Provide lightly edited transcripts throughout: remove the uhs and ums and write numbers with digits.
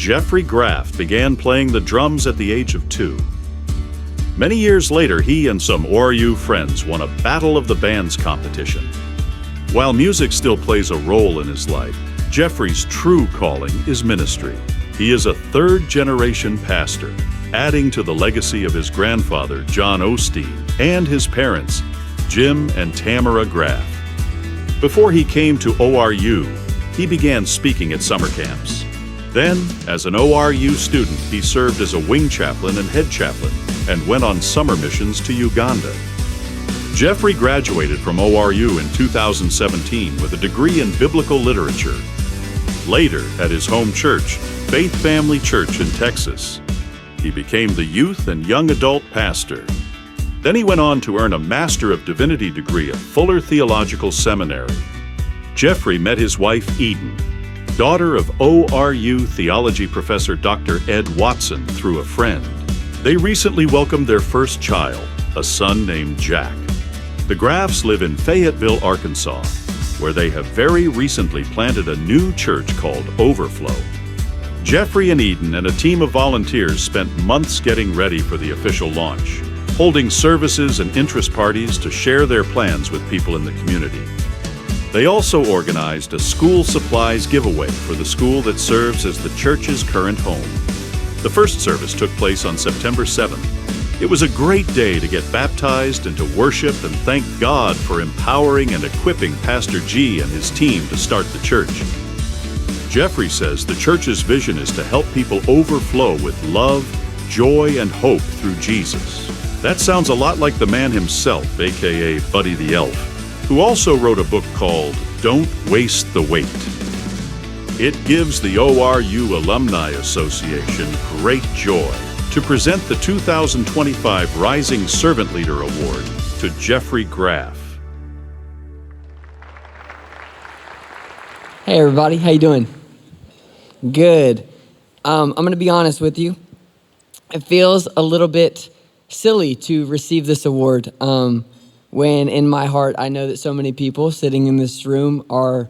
Geoffery Graff began playing the drums at the age of 2. Many years later, he and some ORU friends won a Battle of the Bands competition. While music still plays a role in his life, Geoffery's true calling is ministry. He is a third-generation pastor, adding to the legacy of his grandfather, John Osteen, and his parents, Jim and Tamara Graff. Before he came to ORU, he began speaking at summer camps. Then, as an ORU student, he served as a wing chaplain and head chaplain and went on summer missions to Uganda. Geoffery graduated from ORU in 2017 with a degree in biblical literature. Later, at his home church, Faith Family Church in Texas, he became the youth and young adult pastor. Then he went on to earn a Master of Divinity degree at Fuller Theological Seminary. Geoffery met his wife, Eden, daughter of ORU theology professor Dr. Ed Watson, through a friend. They recently welcomed their first child, a son named Jack. The Graffs live in Fayetteville, Arkansas, where they have very recently planted a new church called Overflow. Geoffery and Eden and a team of volunteers spent months getting ready for the official launch, holding services and interest parties to share their plans with people in the community. They also organized a school supplies giveaway for the school that serves as the church's current home. The first service took place on September 7th. It was a great day to get baptized and to worship and thank God for empowering and equipping Pastor G and his team to start the church. Geoffery says the church's vision is to help people overflow with love, joy, and hope through Jesus. That sounds a lot like the man himself, aka Buddy the Elf, who also wrote a book called Don't Waste the Wait. It gives the ORU Alumni Association great joy to present the 2025 Rising Servant Leader Award to Geoffery Graff. Hey everybody, how you doing? Good. I'm going to be honest with you. It feels a little bit silly to receive this award when in my heart I know that so many people sitting in this room are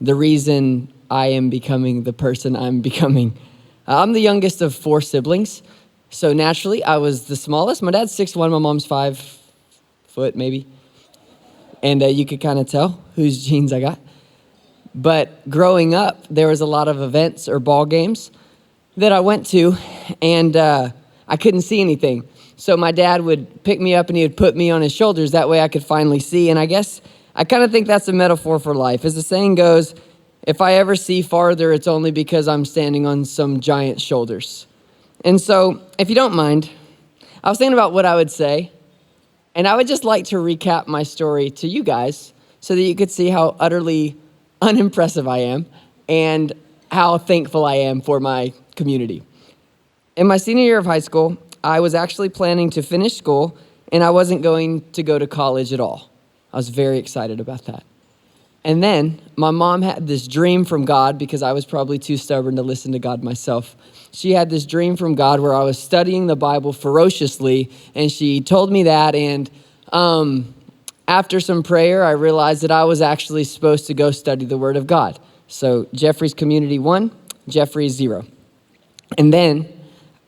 the reason I am becoming the person I'm becoming. I'm the youngest of 4 siblings, so naturally I was the smallest. My dad's 6'1", my mom's 5 foot maybe, and you could kind of tell whose genes I got. But growing up, there was a lot of events or ball games that I went to, and I couldn't see anything. So my dad would pick me up and he would put me on his shoulders. That way I could finally see. And I guess I kind of think that's a metaphor for life. As the saying goes, if I ever see farther, it's only because I'm standing on some giant shoulders. And so, if you don't mind, I was thinking about what I would say, and I would just like to recap my story to you guys so that you could see how utterly unimpressive I am and how thankful I am for my community. In my senior year of high school, I was actually planning to finish school, and I wasn't going to go to college at all. I was very excited about that. And then my mom had this dream from God, because I was probably too stubborn to listen to God myself. She had this dream from God where I was studying the Bible ferociously, and she told me that, and after some prayer, I realized that I was actually supposed to go study the Word of God. So Geoffery's community 1, Geoffery 0. And then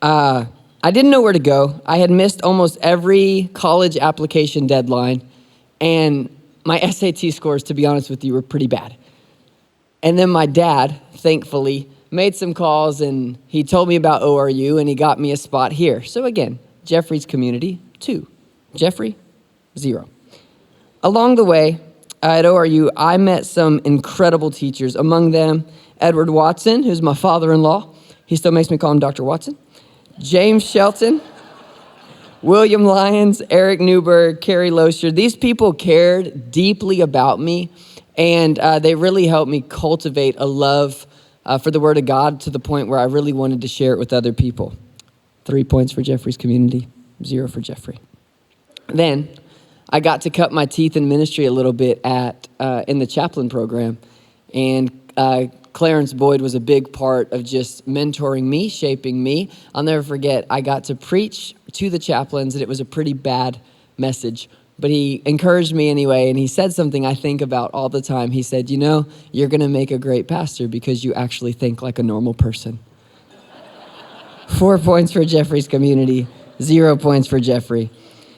I didn't know where to go. I had missed almost every college application deadline, and my SAT scores, to be honest with you, were pretty bad. And then my dad, thankfully, made some calls, and he told me about ORU, and he got me a spot here. So again, Geoffery's community 2, Geoffery 0. Along the way at ORU, I met some incredible teachers. Among them, Edward Watson, who's my father-in-law. He still makes me call him Dr. Watson. James Shelton, William Lyons, Eric Newberg, Carrie Loescher. These people cared deeply about me, and they really helped me cultivate a love for the Word of God to the point where I really wanted to share it with other people. 3 points for Geoffery's community, 0 for Geoffery. Then I got to cut my teeth in ministry a little bit in the chaplain program, and Clarence Boyd was a big part of just mentoring me, shaping me. I'll never forget, I got to preach to the chaplains, and it was a pretty bad message, but he encouraged me anyway, and he said something I think about all the time. He said, you know, you're going to make a great pastor because you actually think like a normal person. 4 points for Geoffrey's community, 0 points for Geoffrey.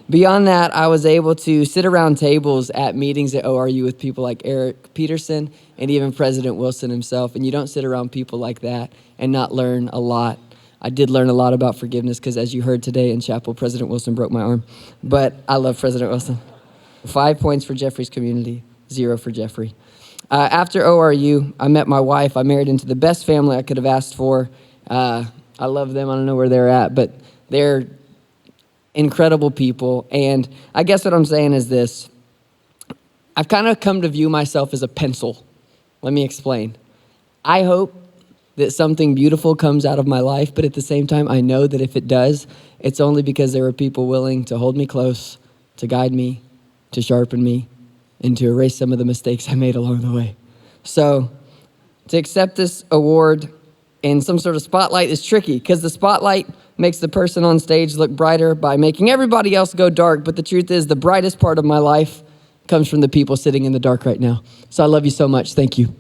Beyond that, I was able to sit around tables at meetings at ORU with people like Eric Peterson and even President Wilson himself. And you don't sit around people like that and not learn a lot. I did learn a lot about forgiveness because, as you heard today in chapel, President Wilson broke my arm. But I love President Wilson. 5 points for Geoffrey's community, 0 for Geoffrey. After ORU, I met my wife. I married into the best family I could have asked for. I love them. I don't know where they're at, but they're incredible people. And I guess what I'm saying is this. I've kind of come to view myself as a pencil. Let me explain. I hope that something beautiful comes out of my life, but at the same time, I know that if it does, it's only because there are people willing to hold me close, to guide me, to sharpen me, and to erase some of the mistakes I made along the way. So to accept this award in some sort of spotlight is tricky because the spotlight makes the person on stage look brighter by making everybody else go dark. But the truth is the brightest part of my life comes from the people sitting in the dark right now. So I love you so much. Thank you.